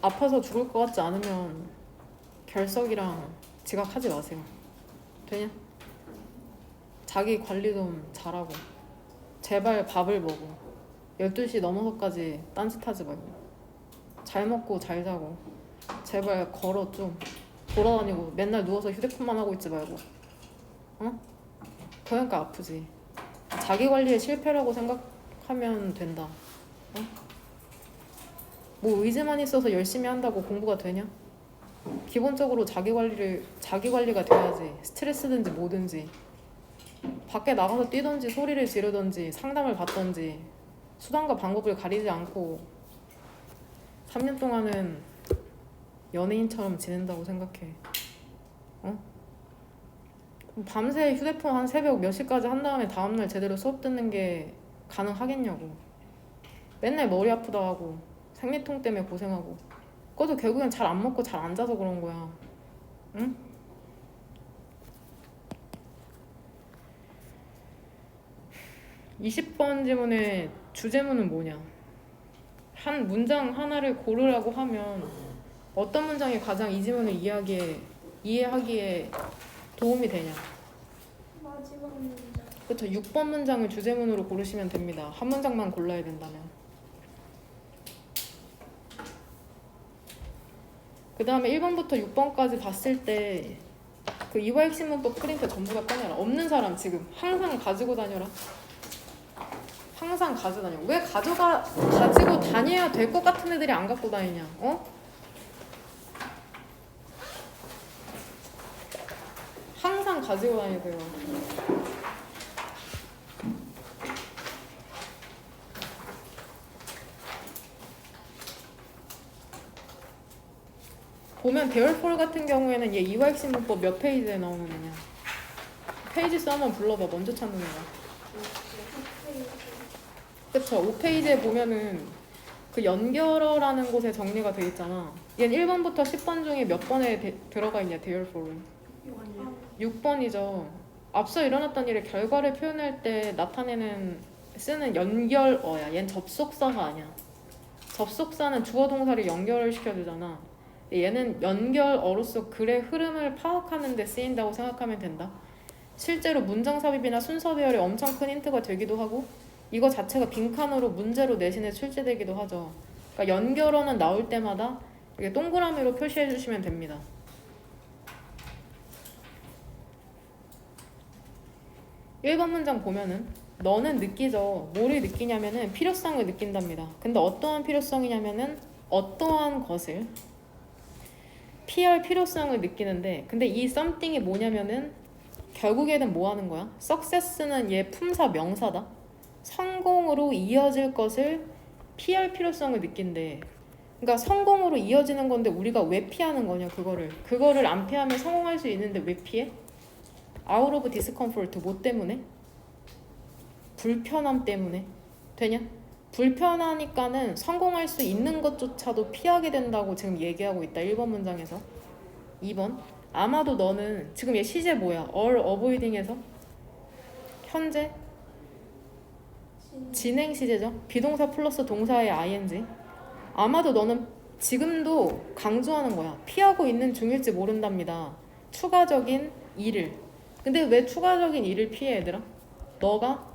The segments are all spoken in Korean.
아파서 죽을 것 같지 않으면 결석이랑 지각하지 마세요. 되냐? 자기 관리 좀 잘하고 제발 밥을 먹어. 12시 넘어서까지 딴짓하지 말고 잘 먹고 잘 자고 제발 걸어 좀 돌아다니고 맨날 누워서 휴대폰만 하고 있지 말고. 어? 그러니까 아프지. 자기 관리에 실패라고 생각하면 된다. 어? 뭐 의지만 있어서 열심히 한다고 공부가 되냐? 기본적으로 자기 관리가 돼야지. 스트레스든지 뭐든지 밖에 나가서 뛰던지 소리를 지르던지 상담을 받던지 수단과 방법을 가리지 않고 3년 동안은 연예인처럼 지낸다고 생각해. 어? 밤새 휴대폰 한 새벽 몇 시까지 한 다음에 다음날 제대로 수업 듣는 게 가능하겠냐고. 맨날 머리 아프다 하고 생리통 때문에 고생하고 그것도 결국엔 잘 안 먹고 잘 안 자서 그런 거야. 응? 20번 질문의 주제문은 뭐냐? 한 문장 하나를 고르라고 하면 어떤 문장이 가장 이 질문을 이해하기에 도움이 되냐? 마지막 문장. 그렇죠. 6번 문장을 주제문으로 고르시면 됩니다. 한 문장만 골라야 된다면. 그 다음에 1번부터 6번까지 봤을 때 그 이화 핵심 문법 프린트 전부 다 꺼내라. 없는 사람 지금 항상 가지고 다녀라. 항상 가지고 다녀. 왜 가지고 다녀야 될 것 같은 애들이 안 갖고 다니냐? 어? 항상 가지고 다녀야 돼요. 보면 대열폴 같은 경우에는 얘 이화 핵심 문법 몇 페이지에 나오는 애냐? 페이지 수 한번 불러봐. 먼저 찾는 애가. 그쵸. 5페이지에 보면은 그 연결어라는 곳에 정리가 돼 있잖아. 얘는 1번부터 10번 중에 몇 번에 들어가 있냐, 대열폴은? 6번이죠. 앞서 일어났던 일의 결과를 표현할 때 쓰는 연결어야. 얘는 접속사가 아니야. 접속사는 주어 동사를 연결을 시켜주잖아. 얘는 연결어로서 글의 흐름을 파악하는 데 쓰인다고 생각하면 된다. 실제로 문장 삽입이나 순서 배열에 엄청 큰 힌트가 되기도 하고 이거 자체가 빈칸으로 문제로 내신에 출제되기도 하죠. 그러니까 연결어는 나올 때마다 이렇게 동그라미로 표시해 주시면 됩니다. (1번) 문장 보면은 너는 느끼죠. 뭐를 느끼냐면은 필요성을 느낀답니다. 근데 어떠한 필요성이냐면은 어떠한 것을 피할 필요성을 느끼는데 근데 이 something이 뭐냐면은 결국에는 뭐 하는 거야? success는 얘 품사 명사다. 성공으로 이어질 것을 피할 필요성을 느낀대. 그러니까 성공으로 이어지는 건데 우리가 왜 피하는 거냐 그거를 안 피하면 성공할 수 있는데 왜 피해? out of discomfort 뭐 때문에? 불편함 때문에. 되냐? 불편하니까는 성공할 수 있는 것조차도 피하게 된다고 지금 얘기하고 있다. 1번 문장에서. 2번 아마도 너는 지금 얘 시제 뭐야? all avoiding에서 현재 진행 시제죠. 비동사 플러스 동사의 ing. 아마도 너는 지금도 강조하는 거야. 피하고 있는 중일지 모른답니다. 추가적인 일을. 근데 왜 추가적인 일을 피해 얘들아? 너가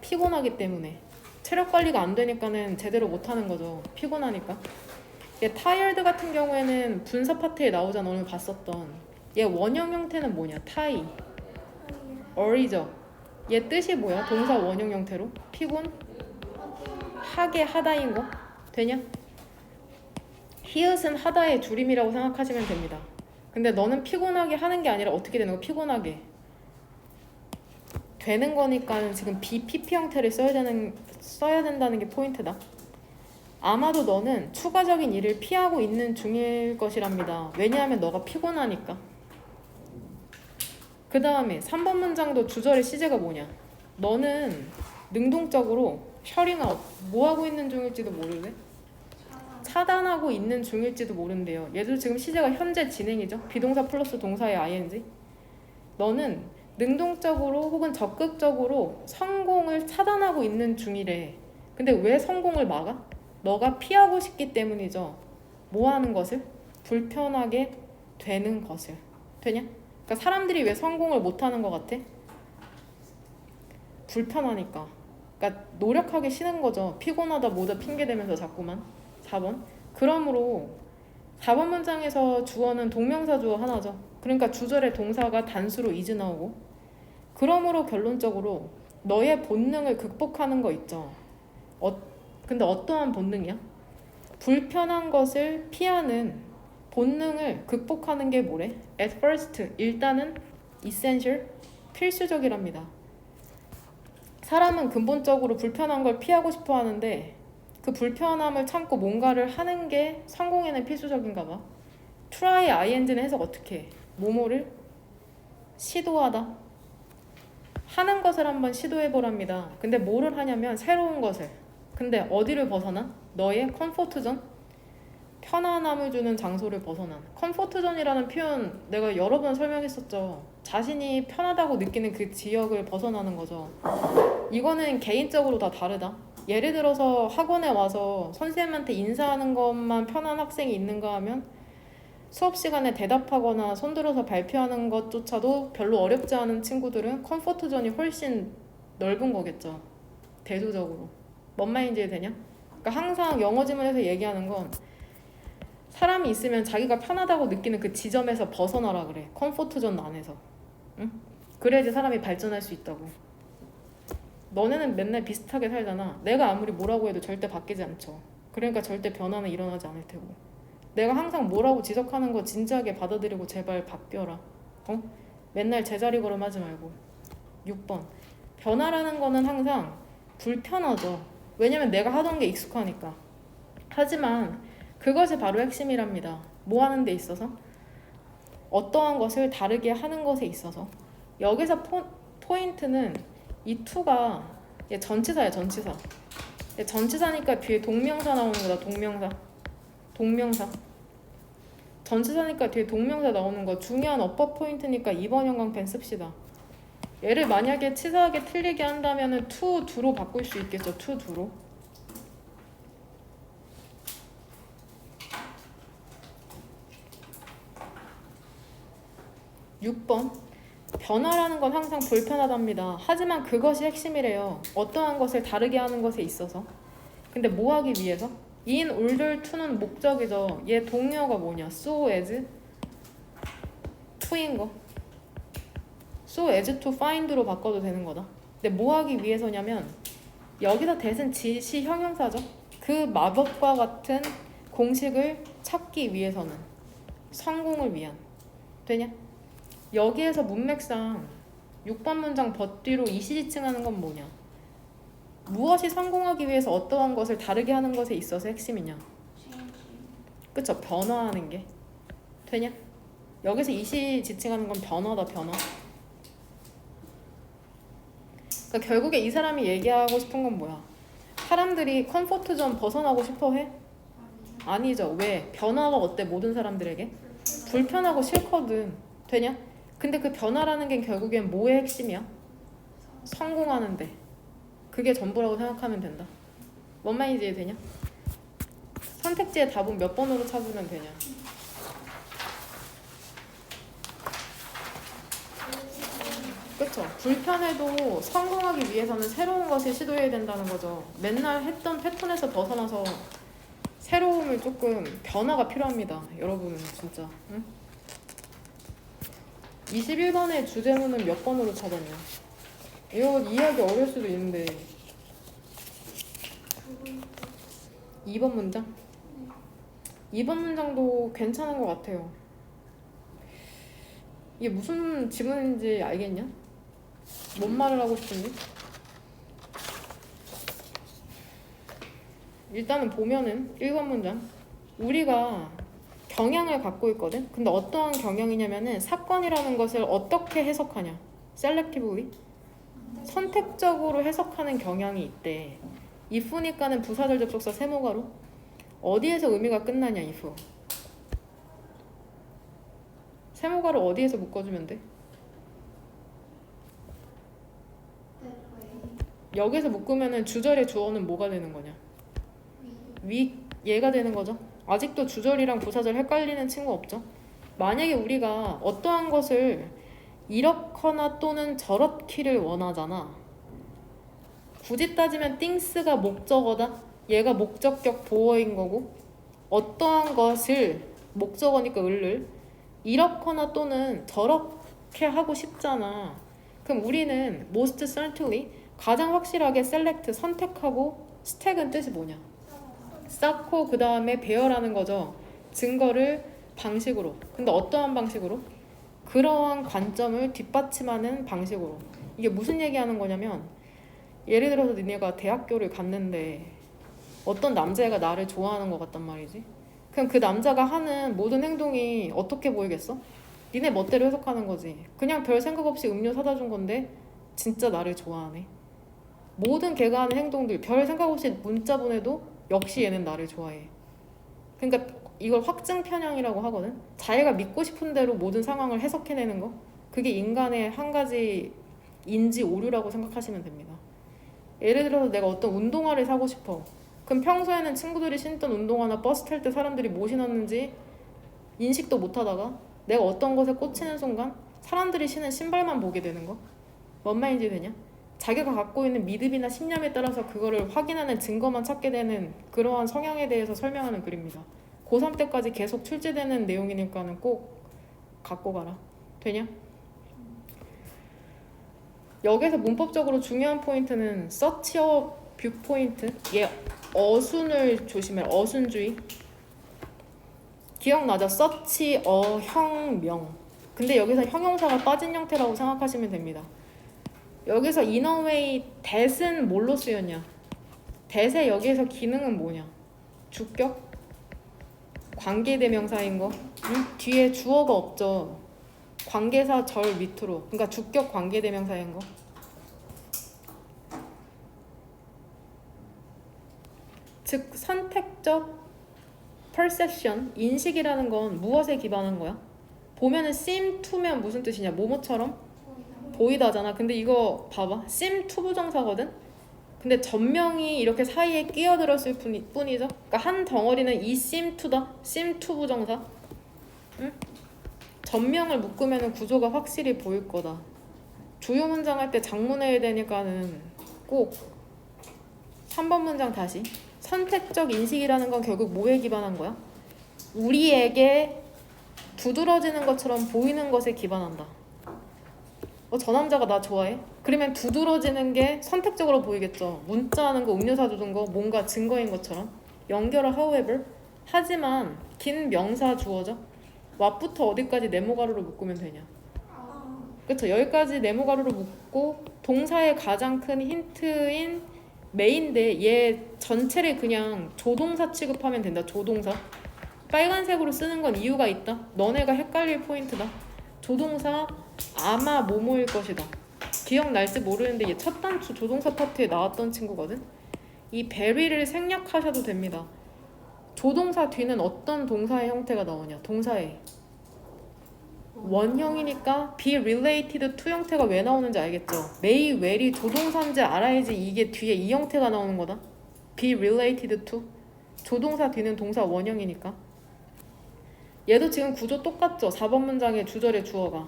피곤하기 때문에. 체력 관리가 안 되니까는 제대로 못 하는 거죠. 피곤하니까. 얘 tired 같은 경우에는 분사 파트에 나오잖아. 오늘 봤었던. 얘 원형 형태는 뭐냐? 타이. 어리죠. 얘 뜻이 뭐야? 동사 원형 형태로? 피곤? 하게 하다인 거? 되냐? 히읗은 하다의 줄임이라고 생각하시면 됩니다. 근데 너는 피곤하게 하는 게 아니라 어떻게 되는 거? 피곤하게 되는 거니까 지금 BPP 형태를 써야 된다는 게 포인트다. 아마도 너는 추가적인 일을 피하고 있는 중일 것이랍니다. 왜냐하면 너가 피곤하니까. 그 다음에 3번 문장도 주절의 시제가 뭐냐? 너는 능동적으로 셔링아웃 뭐 하고 있는 중일지도 모르네? 차단하고 있는 중일지도 모른대요. 얘도 지금 시제가 현재 진행이죠. 비동사 플러스 동사의 ing. 너는 능동적으로 혹은 적극적으로 성공을 차단하고 있는 중이래. 근데 왜 성공을 막아? 너가 피하고 싶기 때문이죠. 뭐 하는 것을? 불편하게 되는 것을. 되냐? 그러니까 사람들이 왜 성공을 못하는 것 같아? 불편하니까. 그러니까 노력하기 싫은 거죠. 피곤하다 뭐다 핑계대면서 자꾸만. 4번. 그러므로 4번 문장에서 주어는 동명사 주어 하나죠. 그러니까 주절에 동사가 단수로 is 나오고, 그러므로 결론적으로 너의 본능을 극복하는 거 있죠. 근데 어떠한 본능이야? 불편한 것을 피하는 본능을 극복하는 게 뭐래? At first, 일단은 essential, 필수적이랍니다. 사람은 근본적으로 불편한 걸 피하고 싶어 하는데 그 불편함을 참고 뭔가를 하는 게 성공에는 필수적인가 봐. try ing는 해석 어떻게 해? 뭐뭐를 시도하다. 하는 것을 한번 시도해보랍니다. 근데 뭐를 하냐면 새로운 것을. 근데 어디를 벗어나? 너의 컴포트존? 편안함을 주는 장소를 벗어난. 컴포트존이라는 표현 내가 여러 번 설명했었죠. 자신이 편하다고 느끼는 그 지역을 벗어나는 거죠. 이거는 개인적으로 다 다르다. 예를 들어서 학원에 와서 선생님한테 인사하는 것만 편한 학생이 있는가 하면 수업 시간에 대답하거나 손들어서 발표하는 것조차도 별로 어렵지 않은 친구들은 컴포트 존이 훨씬 넓은 거겠죠. 대조적으로. 뭔 말인지 되냐? 그러니까 항상 영어 지문에서 얘기하는 건 사람이 있으면 자기가 편하다고 느끼는 그 지점에서 벗어나라 그래. 컴포트 존 안에서. 응? 그래야지 사람이 발전할 수 있다고. 너네는 맨날 비슷하게 살잖아. 내가 아무리 뭐라고 해도 절대 바뀌지 않죠. 그러니까 절대 변화는 일어나지 않을 테고. 내가 항상 뭐라고 지적하는 거 진지하게 받아들이고 제발 바뀌어라. 어? 맨날 제자리 걸음하지 말고. 6번. 변화라는 거는 항상 불편하죠. 왜냐면 내가 하던 게 익숙하니까. 하지만 그것이 바로 핵심이랍니다. 뭐 하는 데 있어서? 어떠한 것을 다르게 하는 것에 있어서. 여기서 포인트는 이 to가 얘 전치사야, 전치사. 얘 전치사니까 뒤에 동명사 나오는 거다. 동명사. 전치사니까 뒤에 동명사 나오는 거. 중요한 어법 포인트니까 2번 형광펜 씁시다. 얘를 만약에 치사하게 틀리게 한다면은 to, do로 바꿀 수 있겠죠. to, do로. (6번) 변화라는 건 항상 불편하답니다. 하지만 그것이 핵심이래요. 어떠한 것을 다르게 하는 것에 있어서. 근데 뭐 하기 위해서? in order to는 목적이죠. 얘 동의어가 뭐냐? so as to인 거. so as to find로 바꿔도 되는 거다. 근데 뭐 하기 위해서냐면 여기서 that은 지시 형용사죠. 그 마법과 같은 공식을 찾기 위해서는. 성공을 위한. 되냐? 여기에서 문맥상 6번 문장 벗뒤로 이시지칭하는 건 뭐냐? 무엇이 성공하기 위해서 어떠한 것을 다르게 하는 것에 있어서 핵심이냐? 그쵸? 변화하는 게. 되냐? 여기서 이시지칭하는 건 변화다, 변화. 그러니까 결국에 이 사람이 얘기하고 싶은 건 뭐야? 사람들이 컴포트 존 벗어나고 싶어 해? 아니죠. 왜? 변화가 어때? 모든 사람들에게? 불편하고 싫거든. 되냐? 근데 그 변화라는 게 결국엔 뭐의 핵심이야? 성공하는데. 그게 전부라고 생각하면 된다. 뭔 말인지 이해되냐? 선택지의 답은 몇 번으로 찾으면 되냐? 그쵸? 불편해도 성공하기 위해서는 새로운 것을 시도해야 된다는 거죠. 맨날 했던 패턴에서 벗어나서 새로움을 조금 변화가 필요합니다. 여러분은 진짜. 응? 21번의 주제문은 몇 번으로 찾았냐? 이거 이해하기 어려울 수도 있는데 2번 문장? 2번 문장도 괜찮은 것 같아요. 이게 무슨 지문인지 알겠냐? 뭔 말을 하고 싶은지? 일단은 보면은 1번 문장 우리가 경향을 갖고 있거든? 근데 어떠한 경향이냐면은 사건이라는 것을 어떻게 해석하냐? selectively? 선택적으로 해석하는 경향이 있대. if니까는 부사절 접속사 세모가로 어디에서 의미가 끝나냐 if 세모가로 어디에서 묶어주면 돼? 여기서 묶으면은 주절의 주어는 뭐가 되는 거냐? 위 얘가 되는 거죠. 아직도 주절이랑 부사절 헷갈리는 친구 없죠? 만약에 우리가 어떠한 것을 이렇거나 또는 저렇기를 원하잖아. 굳이 따지면 things가 목적어다. 얘가 목적격 보어인 거고 어떠한 것을 목적어니까 을을 이렇거나 또는 저렇게 하고 싶잖아. 그럼 우리는 most certainly 가장 확실하게 select 선택하고 스택은 뜻이 뭐냐? 쌓고 그 다음에 배열하는 거죠. 증거를 방식으로. 근데 어떠한 방식으로? 그러한 관점을 뒷받침하는 방식으로. 이게 무슨 얘기하는 거냐면 예를 들어서 니네가 대학교를 갔는데 어떤 남자애가 나를 좋아하는 것 같단 말이지. 그럼 그 남자가 하는 모든 행동이 어떻게 보이겠어? 니네 멋대로 해석하는 거지. 그냥 별 생각 없이 음료 사다 준 건데 진짜 나를 좋아하네. 모든 걔가 하는 행동들 별 생각 없이 문자 보내도 역시 얘는 나를 좋아해. 그러니까 이걸 확증 편향이라고 하거든. 자기가 믿고 싶은 대로 모든 상황을 해석해내는 거. 그게 인간의 한 가지 인지 오류라고 생각하시면 됩니다. 예를 들어서 내가 어떤 운동화를 사고 싶어. 그럼 평소에는 친구들이 신던 운동화나 버스 탈 때 사람들이 뭐 신었는지 인식도 못하다가 내가 어떤 것에 꽂히는 순간 사람들이 신은 신발만 보게 되는 거. 뭔 말인지 되냐? 자기가 갖고 있는 믿음이나 신념에 따라서 그거를 확인하는 증거만 찾게 되는 그러한 성향에 대해서 설명하는 글입니다. 고3 때까지 계속 출제되는 내용이니까는 꼭 갖고 가라. 되냐? 여기서 문법적으로 중요한 포인트는 서치어 뷰 포인트. 얘 어순을 조심해라. 어순주의. 기억나죠? 서치, 형, 명. 근데 여기서 형용사가 빠진 형태라고 생각하시면 됩니다. 여기서 in a way that은 뭘로 쓰였냐? that의 여기에서 기능은 뭐냐? 주격? 관계대명사인 거. 이 뒤에 주어가 없죠. 관계사 절 밑으로. 그러니까 주격 관계대명사인 거. 즉 선택적 perception, 인식이라는 건 무엇에 기반한 거야? 보면은 seem to면 무슨 뜻이냐? 뭐뭐처럼 보이다잖아. 근데 이거 봐봐. seem to 부정사거든? 근데 전명이 이렇게 사이에 끼어들었을 뿐이죠. 그러니까 한 덩어리는 이 seem to다. seem to 부정사. 응? 전명을 묶으면 구조가 확실히 보일 거다. 주요 문장 할 때 장문해야 되니까는 꼭 3번 문장 다시. 선택적 인식이라는 건 결국 뭐에 기반한 거야? 우리에게 두드러지는 것처럼 보이는 것에 기반한다. 저 남자가 나 좋아해? 그러면 두드러지는 게 선택적으로 보이겠죠. 문자하는 거, 음료 사주는 거, 뭔가 증거인 것처럼. 연결을 however. 하지만 긴 명사 주어죠. what부터 어디까지 네모가루로 묶으면 되냐. 그쵸? 여기까지 네모가루로 묶고 동사의 가장 큰 힌트인 메인데 얘 전체를 그냥 조동사 취급하면 된다. 조동사. 빨간색으로 쓰는 건 이유가 있다. 너네가 헷갈릴 포인트다. 조동사 아마 뭐뭐일 것이다. 기억날지 모르는데 얘 첫 단추 조동사 파트에 나왔던 친구거든. 이 very를 생략하셔도 됩니다. 조동사 뒤는 어떤 동사의 형태가 나오냐. 동사의 원형이니까 be related to 형태가 왜 나오는지 알겠죠? may, well이 조동사인지 알아야지 이게 뒤에 이 형태가 나오는 거다. be related to 조동사 뒤는 동사 원형이니까. 얘도 지금 구조 똑같죠? 4번 문장의 주절의 주어가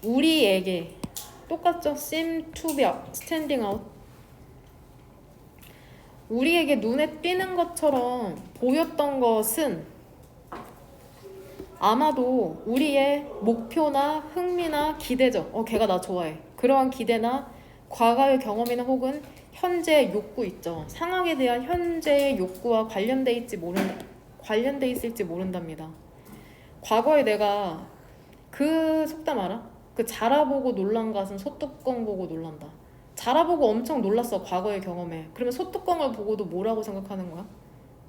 우리에게 똑같죠? seem to be standing out. 우리에게 눈에 띄는 것처럼 보였던 것은 아마도 우리의 목표나 흥미나 기대죠. 걔가 나 좋아해. 그러한 기대나 과거의 경험이나 혹은 현재의 욕구 있죠. 상황에 대한 현재의 욕구와 관련돼 있을지 모른답니다. 과거에 내가 그 속담 알아? 그 자라보고 놀란 것은 소뚜껑 보고 놀란다. 자라보고 엄청 놀랐어. 과거의 경험에. 그러면 소뚜껑을 보고도 뭐라고 생각하는 거야?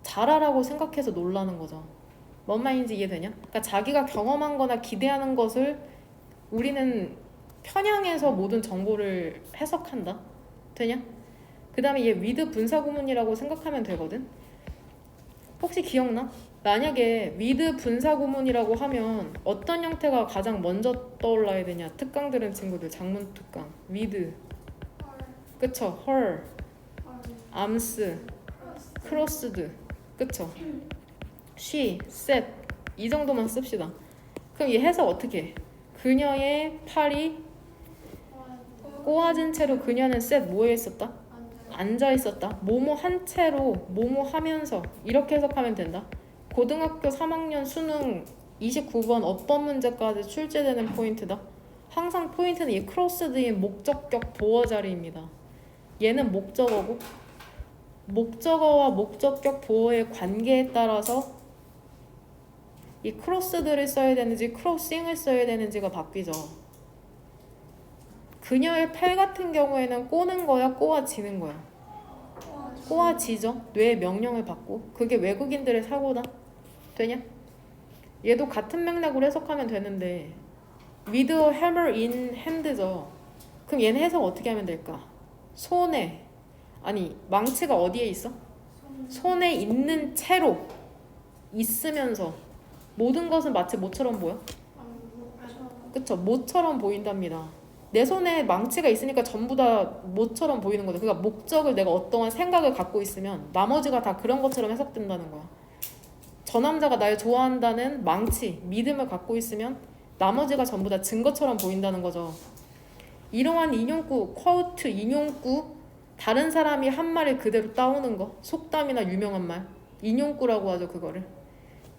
자라라고 생각해서 놀라는 거죠. 뭔 말인지 이해되냐? 그러니까 자기가 경험한 거나 기대하는 것을 우리는 편향해서 모든 정보를 해석한다. 되냐? 그 다음에 얘 with 분사구문이라고 생각하면 되거든. 혹시 기억나? 만약에 with 분사구문이라고 하면 어떤 형태가 가장 먼저 떠올라야 되냐? 특강 들은 친구들, 장문 특강. with, 그쵸? her, arms, crossed, 그쵸? she, set 이 정도만 씁시다. 그럼 얘 해석 어떻게 해? 그녀의 팔이 꼬아진 채로 그녀는 set 뭐에 있었다? 앉아 있었다. 뭐뭐 한 채로 뭐뭐 하면서 이렇게 해석하면 된다. 고등학교 3학년 수능 29번 어법 문제까지 출제되는 포인트다. 항상 포인트는 이 크로스드인 목적격 보어 자리입니다. 얘는 목적어고 목적어와 목적격 보어의 관계에 따라서 이 크로스드를 써야 되는지 크로싱을 써야 되는지가 바뀌죠. 그녀의 팔 같은 경우에는 꼬는 거야 꼬아지는 거야? 꼬아지죠. 뇌의 명령을 받고. 그게 외국인들의 사고다. 되냐? 얘도 같은 맥락으로 해석하면 되는데 with a hammer in hand죠. 그럼 얘는 해석 어떻게 하면 될까? 손에 아니 망치가 어디에 있어? 손에 있는 채로 있으면서 모든 것은 마치 뭐처럼 보여? 그쵸? 뭐처럼 보인답니다. 내 손에 망치가 있으니까 전부 다 뭐처럼 보이는 거죠. 그러니까 목적을 내가 어떠한 생각을 갖고 있으면 나머지가 다 그런 것처럼 해석된다는 거야. 저 남자가 날 좋아한다는 망치, 믿음을 갖고 있으면 나머지가 전부 다 증거처럼 보인다는 거죠. 이러한 인용구, 쿼트, 인용구 다른 사람이 한 말을 그대로 따오는 거 속담이나 유명한 말 인용구라고 하죠. 그거를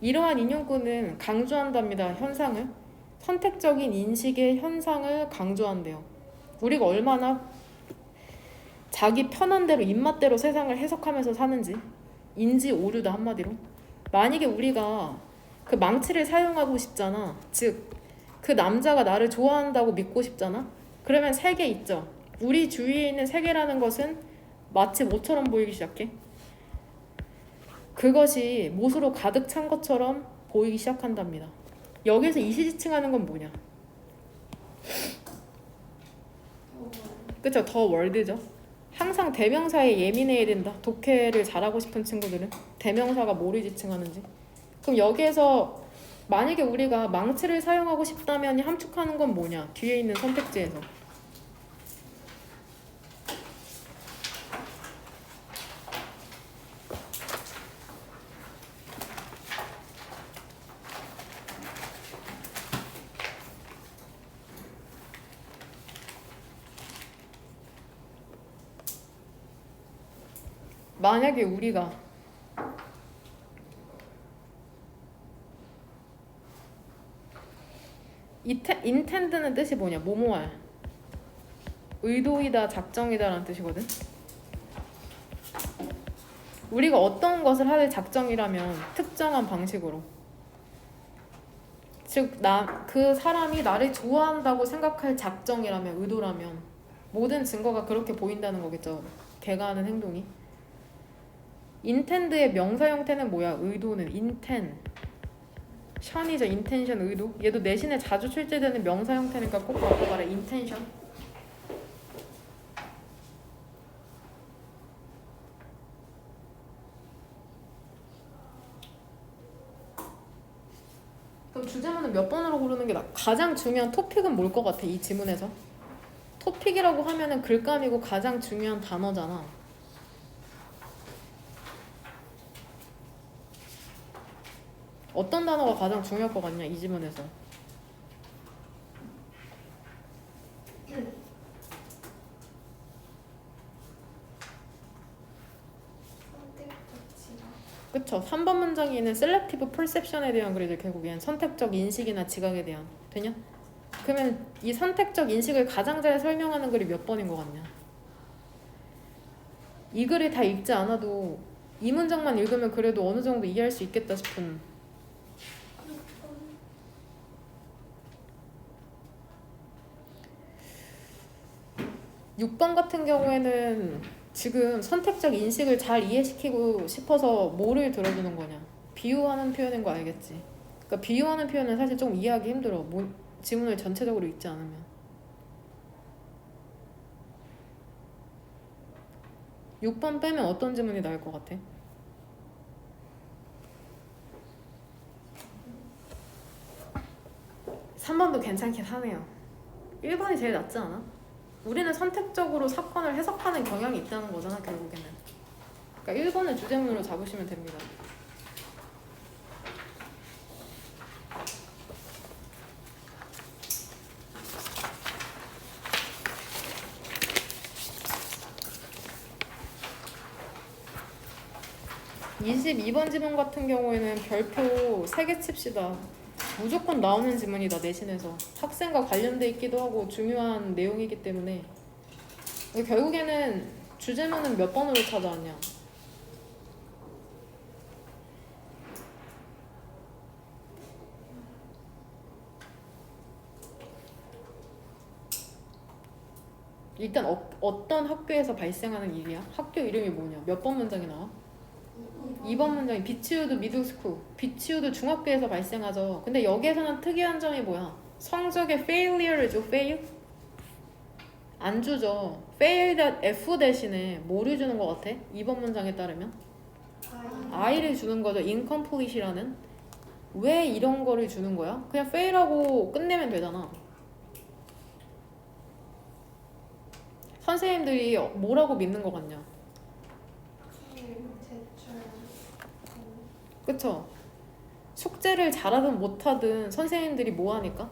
이러한 인용구는 강조한답니다. 현상을 선택적인 인식의 현상을 강조한대요. 우리가 얼마나 자기 편한 대로 입맛대로 세상을 해석하면서 사는지 인지 오류다 한마디로. 만약에 우리가 그 망치를 사용하고 싶잖아. 즉 그 남자가 나를 좋아한다고 믿고 싶잖아. 그러면 세 개 있죠. 우리 주위에 있는 세 개라는 것은 마치 뭐처럼 보이기 시작해? 그것이 못으로 가득 찬 것처럼 보이기 시작한답니다. 여기서 이시지칭하는 건 뭐냐? 그쵸? 더 월드죠. 항상 대명사에 예민해야 된다. 독해를 잘하고 싶은 친구들은 대명사가 뭐를 지칭하는지. 그럼 여기에서 만약에 우리가 망치를 사용하고 싶다면 함축하는 건 뭐냐? 뒤에 있는 선택지에서 만약에 우리가 intend는 뜻이 뭐냐? 뭐뭐할 의도이다, 작정이다 라는 뜻이거든. 우리가 어떤 것을 할 작정이라면 특정한 방식으로 즉 그 사람이 나를 좋아한다고 생각할 작정이라면 의도라면 모든 증거가 그렇게 보인다는 거겠죠. 걔가 하는 행동이. intend의 명사 형태는 뭐야? 의도는 intent 션이죠. intention 의도. 얘도 내신에 자주 출제되는 명사 형태니까 꼭 바꿔봐라. intention. 그럼 주제문은 몇 번으로 고르는 게 가장 중요한 토픽은 뭘 것 같아? 이 지문에서 토픽이라고 하면은 글감이고 가장 중요한 단어잖아. 어떤 단어가 가장 중요할 것 같냐? 이 지문에서 그쵸? 3번 문장에 있는 셀렉티브 퍼셉션에 대한 글이죠. 결국엔 선택적 인식이나 지각에 대한. 되냐? 그러면 이 선택적 인식을 가장 잘 설명하는 글이 몇 번인 것 같냐? 이 글을 다 읽지 않아도 이 문장만 읽으면 그래도 어느 정도 이해할 수 있겠다 싶은. 6번 같은 경우에는 지금 선택적 인식을 잘 이해시키고 싶어서 뭐를 들어주는 거냐? 비유하는 표현인 거 알겠지? 그러니까 비유하는 표현은 사실 좀 이해하기 힘들어. 지문을 전체적으로 읽지 않으면. 6번 빼면 어떤 지문이 나올 것 같아? 3번도 괜찮긴 하네요. 1번이 제일 낫지 않아? 우리는 선택적으로 사건을 해석하는 경향이 있다는 거잖아, 결국에는. 그러니까 1번을 주제문으로 잡으시면 됩니다. 22번 지문 같은 경우에는 별표 3개 칩시다. 무조건 나오는 지문이다, 내신에서. 학생과 관련돼 있기도 하고 중요한 내용이기 때문에. 결국에는 주제문은 몇 번으로 찾아왔냐? 일단 어떤 학교에서 발생하는 일이야? 학교 이름이 뭐냐? 몇 번 문장이 나와? 2번 문장이 비치우드 미들스쿨. 비치우드 중학교에서 발생하죠. 근데 여기에서는 특이한 점이 뭐야? 성적에 failure를 줘. fail? 안 주죠. fail F 대신에 뭐를 주는 것 같아? 2번 문장에 따르면 I를 주는 거죠. incomplete이라는. 왜 이런 거를 주는 거야? 그냥 fail하고 끝내면 되잖아. 선생님들이 뭐라고 믿는 것 같냐? 그쵸? 숙제를 잘하든 못하든 선생님들이 뭐 하니까?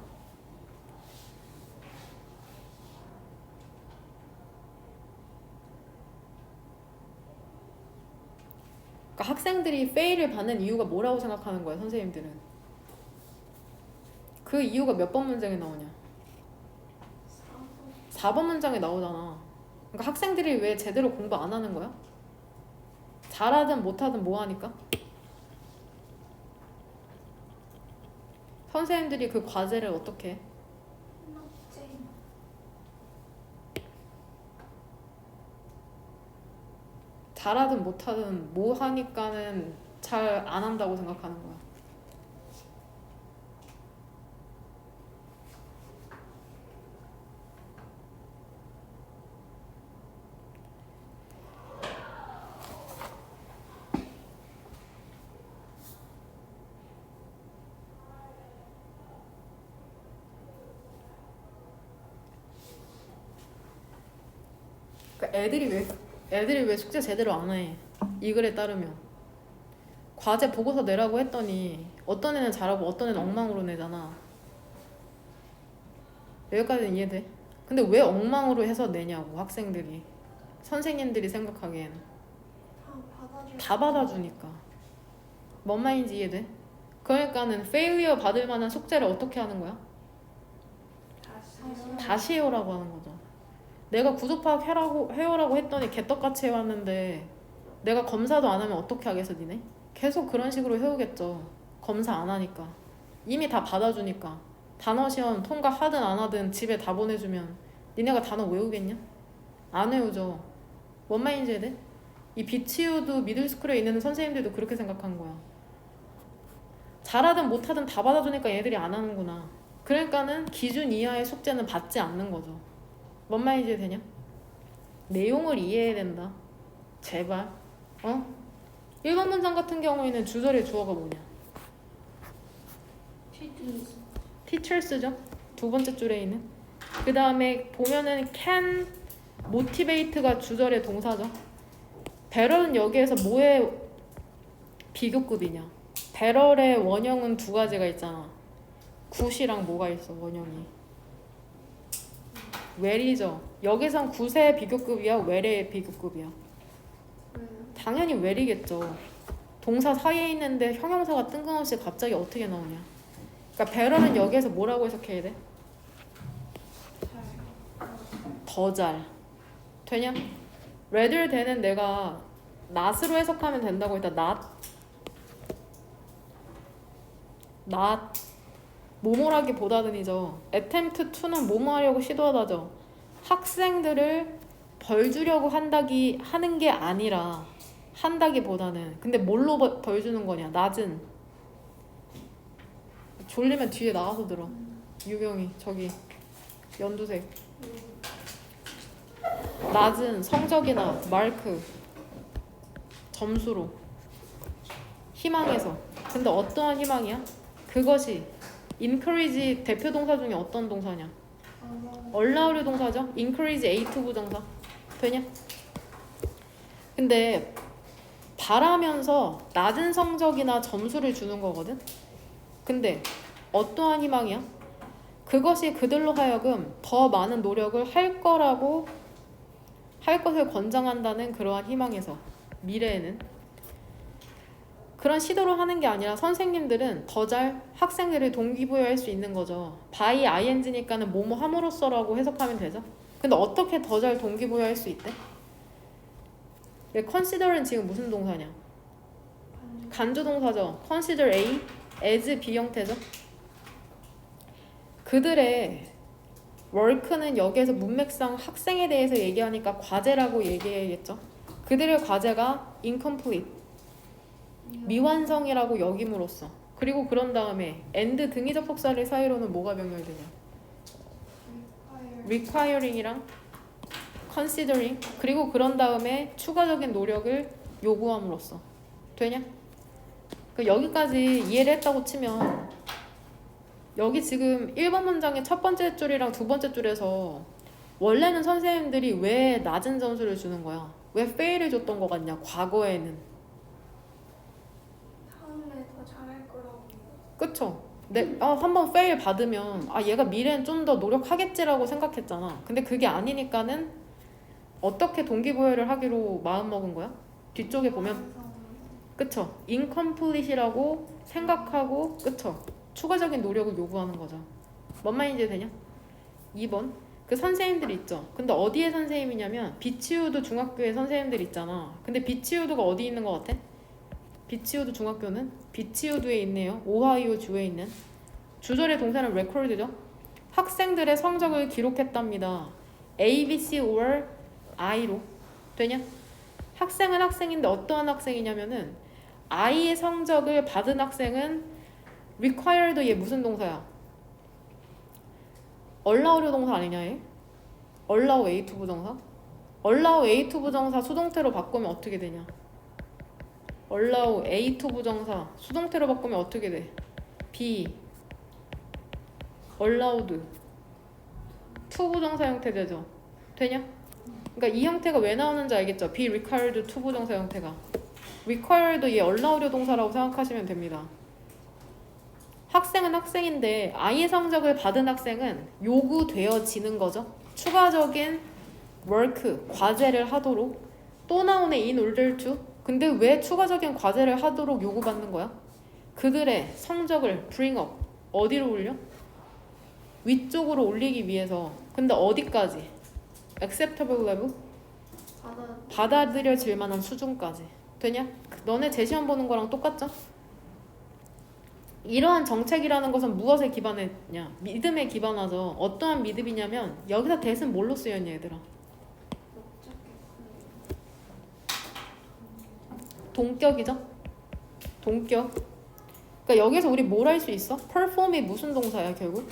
그러니까 학생들이 fail을 받는 이유가 뭐라고 생각하는 거야, 선생님들은? 그 이유가 몇 번 문장에 나오냐? 4번 문장에 나오잖아. 그러니까 학생들이 왜 제대로 공부 안 하는 거야? 잘하든 못하든 뭐 하니까? 선생님들이 그 과제를 어떻게 해? 잘하든 못하든 뭐 하니까는 잘 안 한다고 생각하는 거야. 그러니까 애들이 왜 숙제 제대로 안 해? 이 글에 따르면 과제 보고서 내라고 했더니 어떤 애는 잘하고 어떤 애는 엉망으로 내잖아. 여기까지는 이해돼? 근데 왜 엉망으로 해서 내냐고, 학생들이. 선생님들이 생각하기엔 다 받아주니까. 뭔 말인지 이해돼? 그러니까는 failure 받을 만한 숙제를 어떻게 하는 거야? 다시 해오라고 하는 거죠. 내가 구조파악 해오라고 했더니 개떡같이 해왔는데 내가 검사도 안 하면 어떻게 하겠어, 니네? 계속 그런 식으로 해오겠죠. 검사 안 하니까. 이미 다 받아주니까. 단어 시험 통과하든 안 하든 집에 다 보내주면 니네가 단어 외우겠냐? 안 외우죠. 뭔 말인지 이해돼? 이 비치우드 미들스쿨에 있는 선생님들도 그렇게 생각한 거야. 잘하든 못하든 다 받아주니까 얘들이 안 하는구나. 그러니까는 기준 이하의 숙제는 받지 않는 거죠. 뭔 말인지 되냐? 내용을 이해해야 된다. 제발. 1번 문장 같은 경우에는 주절의 주어가 뭐냐? teachers죠. 두 번째 줄에 있는. 그 다음에 보면은 can, motivate가 주절의 동사죠. 배럴은 여기에서 뭐의 비교급이냐? 배럴의 원형은 두 가지가 있잖아. 굿이랑 뭐가 있어, 원형이? well이죠. 여기선 굿의 비교급이야, well의 비교급이야? 당연히 well이겠죠. 동사 사이에 있는데 형용사가 뜬금없이 갑자기 어떻게 나오냐? 그러니까 배럴은 여기에서 뭐라고 해석해야 돼? 더 잘. 되냐? rather than은 내가 not으로 해석하면 된다고 했다. not 뭐뭐라기보다는이죠. attempt to는 뭐뭐 하려고 시도하다죠. 학생들을 벌 주려고 하는 게 아니라 한다기보다는. 근데 뭘로 벌 주는 거냐? 낮은. 졸리면 뒤에 나가서 들어. 유경이 저기 연두색. 낮은 성적이나 마크 점수로 희망해서. 근데 어떠한 희망이야? 그것이 encourage 대표 동사 중에 어떤 동사냐? allow 동사죠? encourage A2 부정사. 되냐? 근데 바라면서 낮은 성적이나 점수를 주는 거거든? 근데 어떠한 희망이야? 그것이 그들로 하여금 더 많은 노력을 할 것을 권장한다는 그러한 희망에서. 미래에는 그런 시도를 하는 게 아니라 선생님들은 더 잘 학생들을 동기부여할 수 있는 거죠. by ing니까는 뭐뭐 함으로써라고 해석하면 되죠. 근데 어떻게 더 잘 동기부여할 수 있대? consider는 지금 무슨 동사냐? 간주동사죠. consider A as B 형태죠. 그들의 work는 여기에서 문맥상 학생에 대해서 얘기하니까 과제라고 얘기해야겠죠. 그들의 과제가 incomplete 미완성이라고 여김으로써 그리고 그런 다음에 and 등위 접속사를 사이로는 뭐가 병렬되냐? requiring이랑 considering 그리고 그런 다음에 추가적인 노력을 요구함으로써 되냐? 여기까지 이해를 했다고 치면 여기 지금 1번 문장의 첫 번째 줄이랑 두 번째 줄에서 원래는 선생님들이 왜 낮은 점수를 주는 거야? 왜 fail을 줬던 거 같냐? 과거에는 다음에 더 잘할 거라고. 그쵸? 한번 fail 받으면 얘가 미래엔 좀 더 노력하겠지라고 생각했잖아. 근데 그게 아니니까는 어떻게 동기부여를 하기로 마음먹은 거야? 뒤쪽에 보면 그쵸? incomplete이라고 생각하고 그쵸? 추가적인 노력을 요구하는 거죠. 뭔 말인지 되냐? 2번 그 선생님들이 있죠. 근데 어디에 선생님이냐면 비치우드 중학교에 선생님들 있잖아. 근데 비치우드가 어디 있는 것 같아? 비치우드 중학교는 비치우드에 있네요. 오하이오 주에 있는. 주절의 동사는 record죠. 학생들의 성적을 기록했답니다. A, B, C, or I로 되냐? 학생은 학생인데 어떠한 학생이냐면은 I의 성적을 받은 학생은 required 얘 무슨 동사야? allow료 동사 아니냐 얘? allow A2 부정사? allow A2 부정사 수동태로 바꾸면 어떻게 되냐? allow A2 부정사 수동태로 바꾸면 어떻게 돼? be allowed to 부정사 형태 되죠? 되냐? 그러니까 이 형태가 왜 나오는지 알겠죠? be required to 부정사 형태가 required 얘 allow료 동사라고 생각하시면 됩니다. 학생은 학생인데 I의 성적을 받은 학생은 요구되어지는 거죠. 추가적인 work, 과제를 하도록 또 나오네 in order to. 근데 왜 추가적인 과제를 하도록 요구받는 거야? 그들의 성적을 bring up, 어디로 올려? 위쪽으로 올리기 위해서. 근데 어디까지? acceptable level? 받아들여질 만한 수준까지. 되냐? 너네 재시험 보는 거랑 똑같죠? 이러한 정책이라는 것은 무엇에 기반했냐? 믿음에 기반하죠. 어떠한 믿음이냐면 여기서 that은 뭘로 쓰였냐 얘들아? 동격이죠? 동격. 그러니까 여기서 우리 뭘 할 수 있어? perform이 무슨 동사야 결국?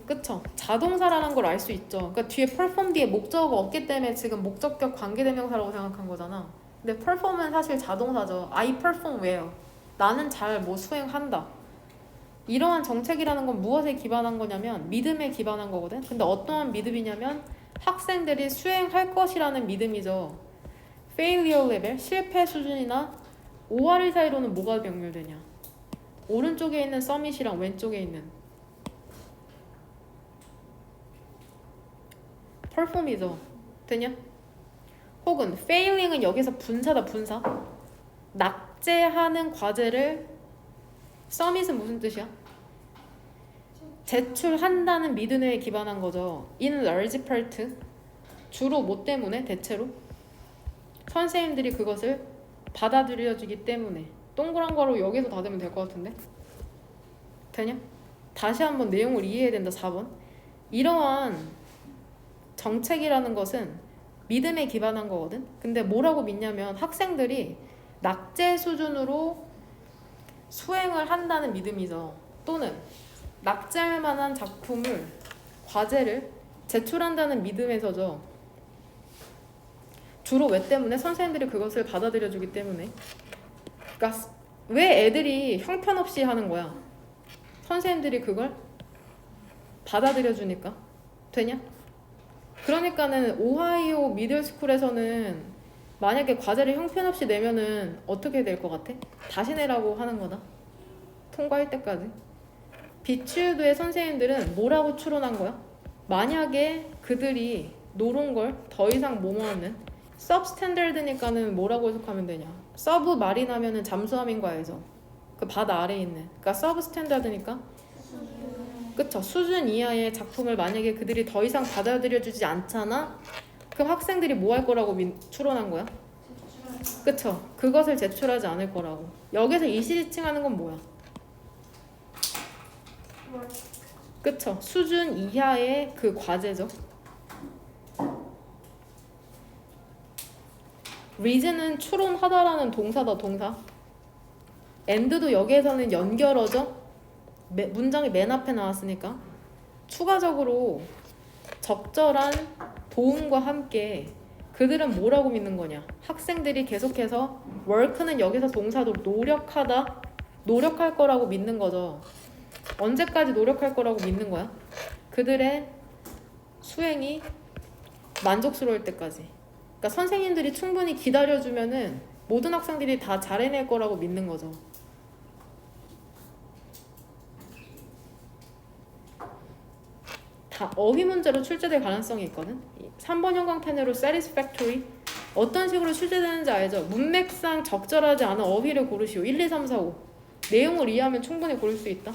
그쵸? 자동사라는 걸 알 수 있죠. 그러니까 뒤에 perform 뒤에 목적어가 없기 때문에 지금 목적격 관계대명사라고 생각한 거잖아. 근데 perform은 사실 자동사죠. I perform well. 나는 잘 뭐 수행한다. 이러한 정책이라는 건 무엇에 기반한 거냐면 믿음에 기반한 거거든. 근데 어떠한 믿음이냐면 학생들이 수행할 것이라는 믿음이죠. failure level, 실패 수준이나 OR 사이로는 뭐가 병렬되냐? 오른쪽에 있는 summit이랑 왼쪽에 있는 perform이죠. 되냐? 혹은 failing은 여기서 분사다 분사. 낙제하는 과제를 submit은 무슨 뜻이야? 제출한다는 믿음에 기반한 거죠. in large part 주로 뭐 때문에? 대체로 선생님들이 그것을 받아들여주기 때문에. 동그란 거로 여기서 닫으면 될 것 같은데? 되냐? 다시 한번 내용을 이해해야 된다. 4번 이러한 정책이라는 것은 믿음에 기반한 거거든. 근데 뭐라고 믿냐면 학생들이 낙제 수준으로 수행을 한다는 믿음이죠. 또는 낙제할 만한 작품을 과제를 제출한다는 믿음에서죠. 주로 왜 때문에? 선생님들이 그것을 받아들여주기 때문에. 그러니까 왜 애들이 형편없이 하는 거야? 선생님들이 그걸 받아들여주니까. 되냐? 그러니까는 오하이오 미들스쿨에서는 만약에 과제를 형편없이 내면은 어떻게 될 것 같아? 다시 내라고 하는 거다. 통과할 때까지. 비치우드의 선생님들은 뭐라고 추론한 거야? 만약에 그들이 노론 걸 더 이상 뭐뭐하는 substandard니까는 뭐라고 해석하면 되냐? sub 말이 나면은 잠수함인 거 알죠? 그 바다 아래에 있는. 그러니까 substandard니까 그쵸. 수준 이하의 작품을 만약에 그들이 더 이상 받아들여주지 않잖아? 그럼 학생들이 뭐 할 거라고 추론한 거야? 그쵸. 그것을 제출하지 않을 거라고. 여기서 이시지칭하는 건 뭐야? 그쵸. 수준 이하의 그 과제죠. reason은 추론하다라는 동사다 동사. and도 여기에서는 연결어죠. 문장이 맨 앞에 나왔으니까 추가적으로 적절한 도움과 함께 그들은 뭐라고 믿는 거냐? 학생들이 계속해서 work는 여기서 동사도 노력하다, 노력할 거라고 믿는 거죠. 언제까지 노력할 거라고 믿는 거야? 그들의 수행이 만족스러울 때까지. 그러니까 선생님들이 충분히 기다려주면은 모든 학생들이 다 잘해낼 거라고 믿는 거죠. 다 어휘 문제로 출제될 가능성이 있거든. 3번 형광펜으로 satisfactory 어떤 식으로 출제되는지 알죠? 문맥상 적절하지 않은 어휘를 고르시오. 1, 2, 3, 4, 5 내용을 이해하면 충분히 고를 수 있다.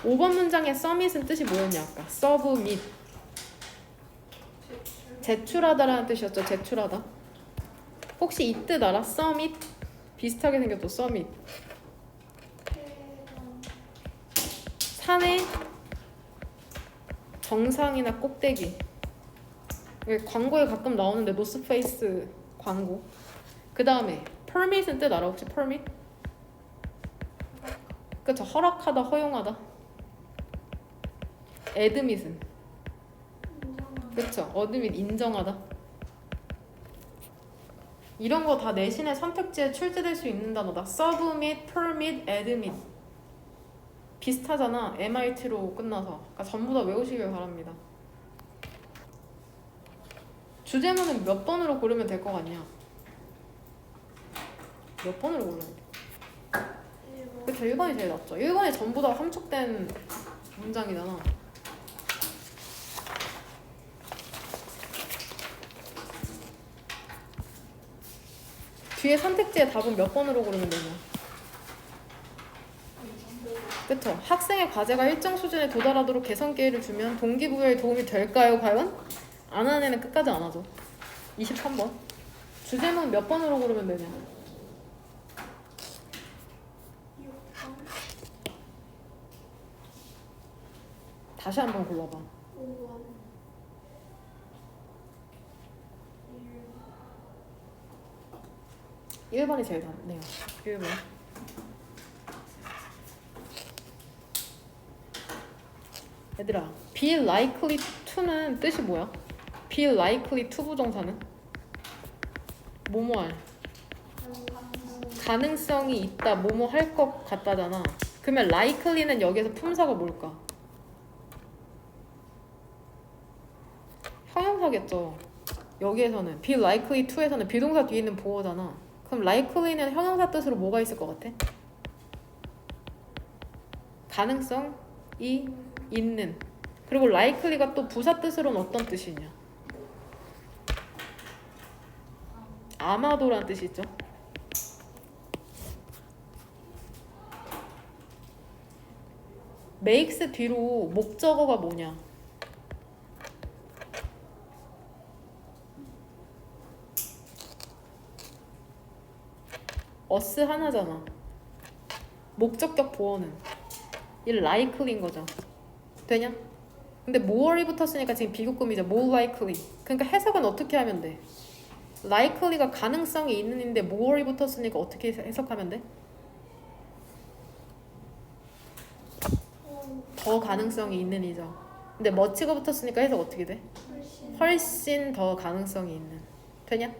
5번 문장의 submit은 뜻이 뭐였냐 아까? submit 제출하다라는 뜻이었죠. 제출하다. 혹시 이 뜻 알아? submit 비슷하게 생겼죠. submit 산의 정상이나 꼭대기. 광고에 가끔 나오는데 노스페이스 광고. 그 다음에 permit은 뜻 알아? 혹시 permit? 그쵸. 허락하다, 허용하다. admit은 그쵸. admit 인정하다. 이런 거 다 내신의 선택지에 출제될 수 있는 단어다. submit, permit, admit 비슷하잖아. MIT로 끝나서. 그러니까 전부 다 외우시길 바랍니다. 주제문은 몇 번으로 고르면 될 것 같냐? 몇 번으로 골라야 돼? 그쵸. 1번이 제일 낫죠. 1번이 전부 다 함축된 문장이잖아. 뒤에 선택지의 답은 몇 번으로 고르면 되냐? 그쵸? 학생의 과제가 일정 수준에 도달하도록 개선 기회를 주면 동기부여에 도움이 될까요? 과연? 안 하는 애는 끝까지 안 하죠. 23번. 주제문 몇 번으로 고르면 되냐? 6번. 다시 한번 골라봐. 5번. 1번이 제일 낫네요. 1번. 얘들아, be likely to는 뜻이 뭐야? be likely to 부정사는? 뭐뭐 할 가능성이 있다, 뭐뭐 할 것 같다잖아. 그러면 likely는 여기에서 품사가 뭘까? 형용사겠죠. 여기에서는 be likely to에서는 비동사 뒤에 있는 보어잖아. 그럼 likely는 형용사 뜻으로 뭐가 있을 것 같아? 가능성이 있는. 그리고 likely가 또 부사 뜻으로는 어떤 뜻이냐? 아마도라는 뜻이 있죠. makes 뒤로 목적어가 뭐냐? us 하나잖아. 목적격 보어는 이 likely인 거죠. 되냐? 근데 more이 붙었으니까 지금 비교급이죠. more likely. 그러니까 해석은 어떻게 하면 돼? likely가 가능성이 있는인데 more이 붙었으니까 어떻게 해석하면 돼? 더 가능성이 있는이죠. 근데 much가 붙었으니까 해석 어떻게 돼? 훨씬 더 가능성이 있는. 되냐?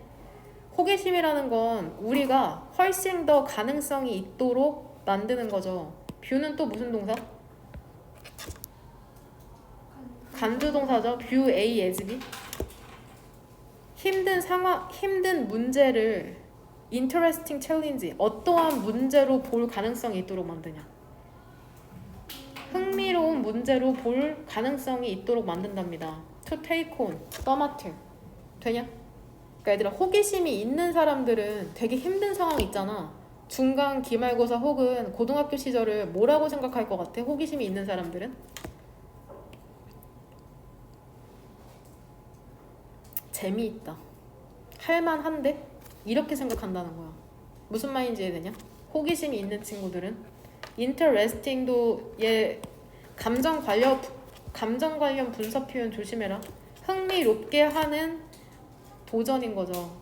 호기심이라는 건 우리가 훨씬 더 가능성이 있도록 만드는 거죠. 뷰는 또 무슨 동사? 간주동사죠. view A as B. 힘든 문제를 interesting challenge, 어떠한 문제로 볼 가능성이 있도록 만드냐. 흥미로운 문제로 볼 가능성이 있도록 만든답니다. to take on, 떠맡을. 되냐? 그러니까 얘들아, 호기심이 있는 사람들은 되게 힘든 상황 있잖아. 중간 기말고사 혹은 고등학교 시절을 뭐라고 생각할 것 같아? 호기심이 있는 사람들은? 재미있다. 할만한데? 이렇게 생각한다는 거야. 무슨 말인지 이해되냐? 호기심이 있는 친구들은 interesting도 얘 감정 관련 분석 표현 조심해라. 흥미롭게 하는 도전인 거죠.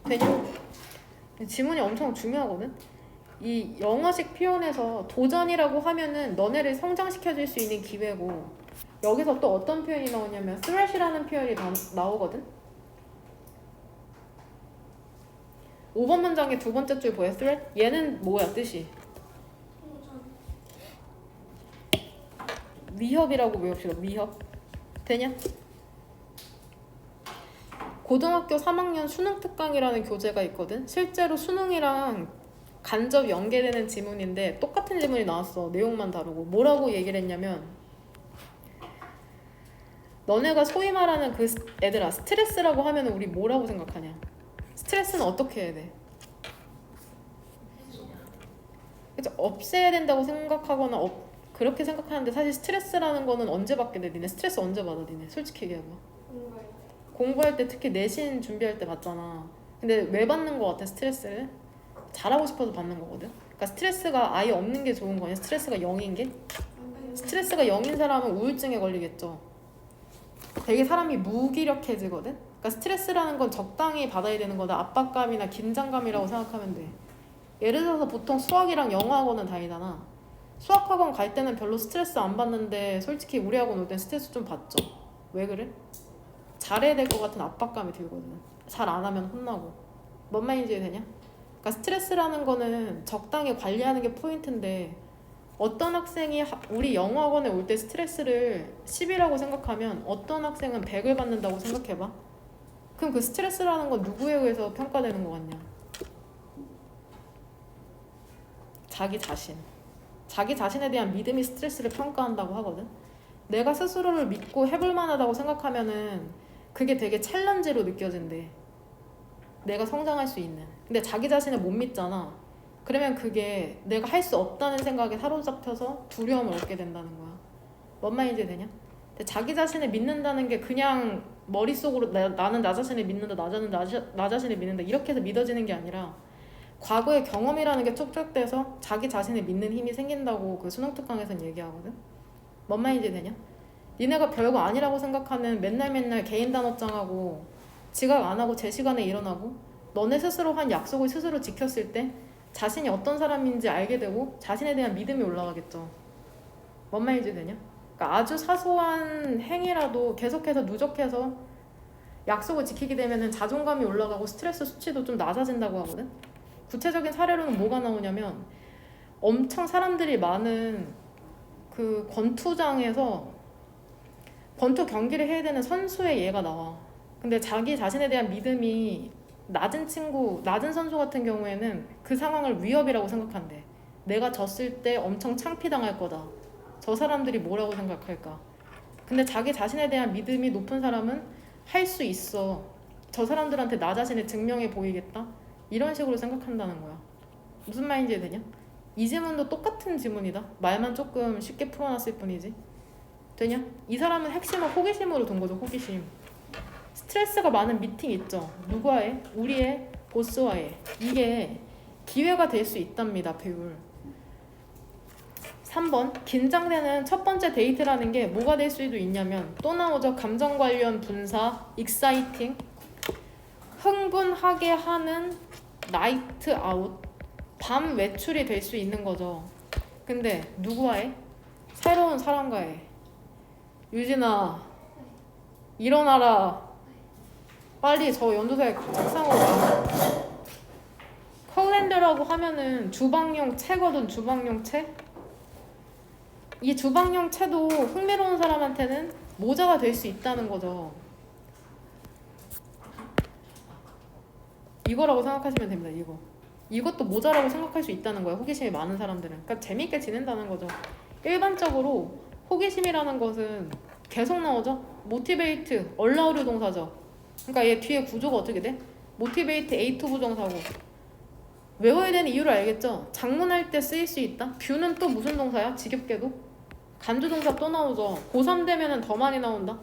되냐? 지문이 엄청 중요하거든. 이 영어식 표현에서 도전이라고 하면은 너네를 성장시켜줄 수 있는 기회고, 여기서 또 어떤 표현이 나오냐면 threat이라는 표현이 나오거든. 5번 문장의 두 번째 줄 보여? threat? 얘는 뭐야 뜻이? 도전. 위협이라고 외웁시다. 위협. 되냐? 고등학교 3학년 수능 특강이라는 교재가 있거든. 실제로 수능이랑 간접 연계되는 지문인데 똑같은 지문이 나왔어. 내용만 다르고. 뭐라고 얘기를 했냐면, 너네가 소위 말하는 그 애들아, 스트레스라고 하면 우리 뭐라고 생각하냐? 스트레스는 어떻게 해야 돼? 그치? 없애야 된다고 생각하거나 그렇게 생각하는데, 사실 스트레스라는 거는 언제 받게 돼? 니네 스트레스 언제 받아? 니네 솔직히 얘기해봐. 공부할 때. 공부할 때, 특히 내신 준비할 때 받잖아. 근데 왜 받는 거 같아? 스트레스를 잘하고 싶어서 받는 거거든. 그러니까 스트레스가 아예 없는 게 좋은 거냐? 스트레스가 0인 게? 스트레스가 0인 사람은 우울증에 걸리겠죠. 되게 사람이 무기력해지거든. 그러니까 스트레스라는 건 적당히 받아야 되는 거다. 압박감이나 긴장감이라고 생각하면 돼. 예를 들어서 보통 수학이랑 영어 학원은 다니잖아. 수학 학원 갈 때는 별로 스트레스 안 받는데, 솔직히 우리 학원 올 땐 스트레스 좀 받죠. 왜 그래? 잘해야 될 것 같은 압박감이 들거든. 잘 안 하면 혼나고. 뭔 말인지 이해되냐? 그러니까 스트레스라는 거는 적당히 관리하는 게 포인트인데, 어떤 학생이 우리 영어 학원에 올 때 스트레스를 10이라고 생각하면 어떤 학생은 100을 받는다고 생각해봐. 그럼 그 스트레스라는 건 누구에 의해서 평가되는 것 같냐? 자기 자신. 자기 자신에 대한 믿음이 스트레스를 평가한다고 하거든. 내가 스스로를 믿고 해볼 만하다고 생각하면은 그게 되게 챌린지로 느껴진대. 내가 성장할 수 있는. 근데 자기 자신을 못 믿잖아. 그러면 그게 내가 할 수 없다는 생각에 사로잡혀서 두려움을 얻게 된다는 거야. 뭔 말인지 되냐? 근데 자기 자신을 믿는다는 게 그냥 머릿속으로 나는 나 자신을 믿는다, 나 자신을 믿는다 이렇게 해서 믿어지는 게 아니라, 과거의 경험이라는 게 촉촉돼서 자기 자신을 믿는 힘이 생긴다고 그 수능특강에서는 얘기하거든. 뭔 말인지 되냐? 니네가 별거 아니라고 생각하는 맨날 개인 단어장하고 지각 안 하고 제 시간에 일어나고 너네 스스로 한 약속을 스스로 지켰을 때 자신이 어떤 사람인지 알게 되고 자신에 대한 믿음이 올라가겠죠. 뭔 말인지 되냐? 그러니까 아주 사소한 행위라도 계속해서 누적해서 약속을 지키게 되면은 자존감이 올라가고 스트레스 수치도 좀 낮아진다고 하거든. 구체적인 사례로는 뭐가 나오냐면, 엄청 사람들이 많은 그 권투장에서 권투 경기를 해야 되는 선수의 예가 나와. 근데 자기 자신에 대한 믿음이 낮은 선수 같은 경우에는 그 상황을 위협이라고 생각한대. 내가 졌을 때 엄청 창피당할 거다. 저 사람들이 뭐라고 생각할까? 근데 자기 자신에 대한 믿음이 높은 사람은 할 수 있어. 저 사람들한테 나 자신을 증명해 보이겠다. 이런 식으로 생각한다는 거야. 무슨 말인지 되냐? 이 지문도 똑같은 지문이다. 말만 조금 쉽게 풀어놨을 뿐이지. 되냐? 이 사람은 핵심을 호기심으로 둔 거죠. 호기심. 스트레스가 많은 미팅 있죠. 누구와의? 우리의 보스와의. 이게 기회가 될 수 있답니다. 배울. 3번. 긴장되는 첫 번째 데이트라는 게 뭐가 될 수도 있냐면, 또 나오죠. 감정 관련 분사, exciting. 흥분하게 하는 나이트 아웃. 밤 외출이 될 수 있는 거죠. 근데 누구와의? 새로운 사람과의. 유진아, 일어나라. 빨리 저 연두색 책상으로 가. 컬렌더라고 하면은 주방용 채거든. 주방용 채. 이 주방용 채도 흥미로운 사람한테는 모자가 될 수 있다는 거죠. 이거라고 생각하시면 됩니다. 이것도 모자라고 생각할 수 있다는 거예요. 호기심이 많은 사람들은. 그러니까 재밌게 지낸다는 거죠. 일반적으로 호기심이라는 것은 계속 나오죠. 모티베이트, 얼라우류 동사죠. 그러니까 얘 뒤에 구조가 어떻게 돼? 모티베이트 A2 부정사고. 외워야 되는 이유를 알겠죠? 작문할 때 쓰일 수 있다. 뷰는 또 무슨 동사야? 지겹게도 간주동사 또 나오죠. 고3 되면은 더 많이 나온다.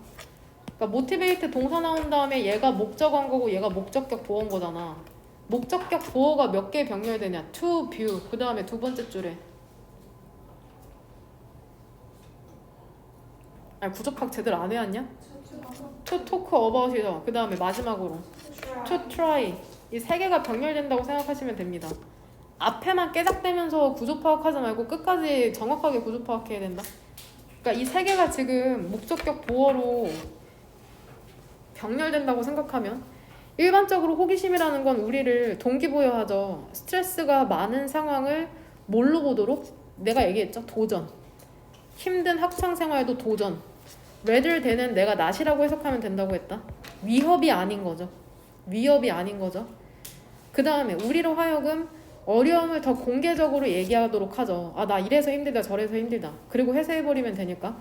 그러니까 모티베이트 동사 나온 다음에 얘가 목적한 거고 얘가 목적격 보어인 거잖아. 목적격 보어가 몇 개 병렬되냐? to, view. 그 다음에 두 번째 줄에 구조팍 제대로 안 해왔냐? to talk about이죠. 그 다음에 마지막으로 to try. 이 세 개가 병렬된다고 생각하시면 됩니다. 앞에만 깨작대면서 구조 파악하지 말고 끝까지 정확하게 구조 파악해야 된다. 그러니까 이 세 개가 지금 목적격 보어로 병렬된다고 생각하면 일반적으로 호기심이라는 건 우리를 동기부여하죠. 스트레스가 많은 상황을 뭘로 보도록? 내가 얘기했죠. 도전. 힘든 학창생활도 도전. rather than은 내가 not이라고 해석하면 된다고 했다. 위협이 아닌 거죠. 위협이 아닌 거죠. 그 다음에 우리로 하여금 어려움을 더 공개적으로 얘기하도록 하죠. 아, 나 이래서 힘들다 저래서 힘들다. 그리고 해소해버리면 되니까.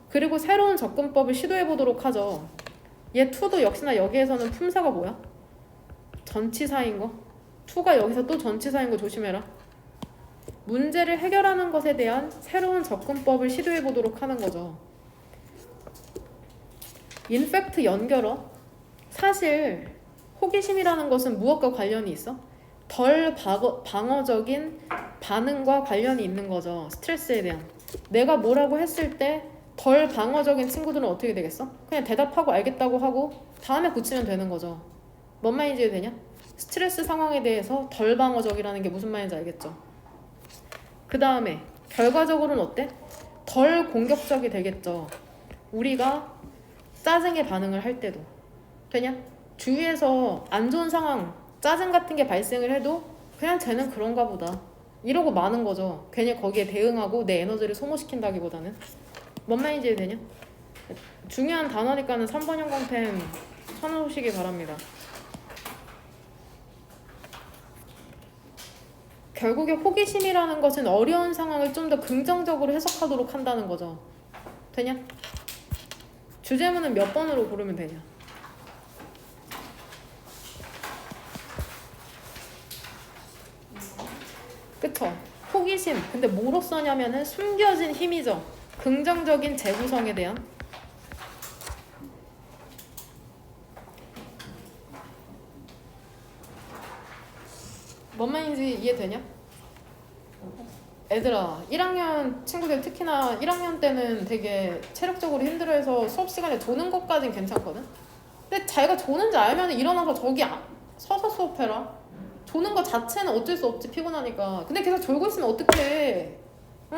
그리고 새로운 접근법을 시도해보도록 하죠. 얘 to도 역시나 여기에서는 품사가 뭐야? 전치사인 거. to가 여기서 또 전치사인 거 조심해라. 문제를 해결하는 것에 대한 새로운 접근법을 시도해보도록 하는 거죠. 인팩트 연결어. 사실 호기심이라는 것은 무엇과 관련이 있어? 덜 방어적인 반응과 관련이 있는 거죠. 스트레스에 대한. 내가 뭐라고 했을 때 덜 방어적인 친구들은 어떻게 되겠어? 그냥 대답하고 알겠다고 하고 다음에 고치면 되는 거죠. 뭔 말인지 이해되냐? 스트레스 상황에 대해서 덜 방어적이라는 게 무슨 말인지 알겠죠? 그 다음에 결과적으로는 어때? 덜 공격적이 되겠죠. 우리가 짜증에 반응을 할 때도. 되냐? 주위에서 안 좋은 상황, 짜증 같은 게 발생을 해도 그냥 쟤는 그런가 보다 이러고 마는 거죠. 괜히 거기에 대응하고 내 에너지를 소모시킨다기보다는. 뭔 말인지 이해되냐? 중요한 단어니까는 3번 형광펜 쳐놓으시기 바랍니다. 결국에 호기심이라는 것은 어려운 상황을 좀 더 긍정적으로 해석하도록 한다는 거죠. 되냐? 주제문은 몇 번으로 고르면 되냐? 그쵸? 호기심. 근데 뭐로써냐면은 숨겨진 힘이죠. 긍정적인 재구성에 대한. 뭔 말인지 이해되냐? 애들아, 1학년 친구들 특히나 1학년 때는 되게 체력적으로 힘들어해서 수업 시간에 조는 것까진 괜찮거든? 근데 자기가 조는지 알면 일어나서 저기 서서 수업해라. 조는 거 자체는 어쩔 수 없지, 피곤하니까. 근데 계속 졸고 있으면 어떡해? 응?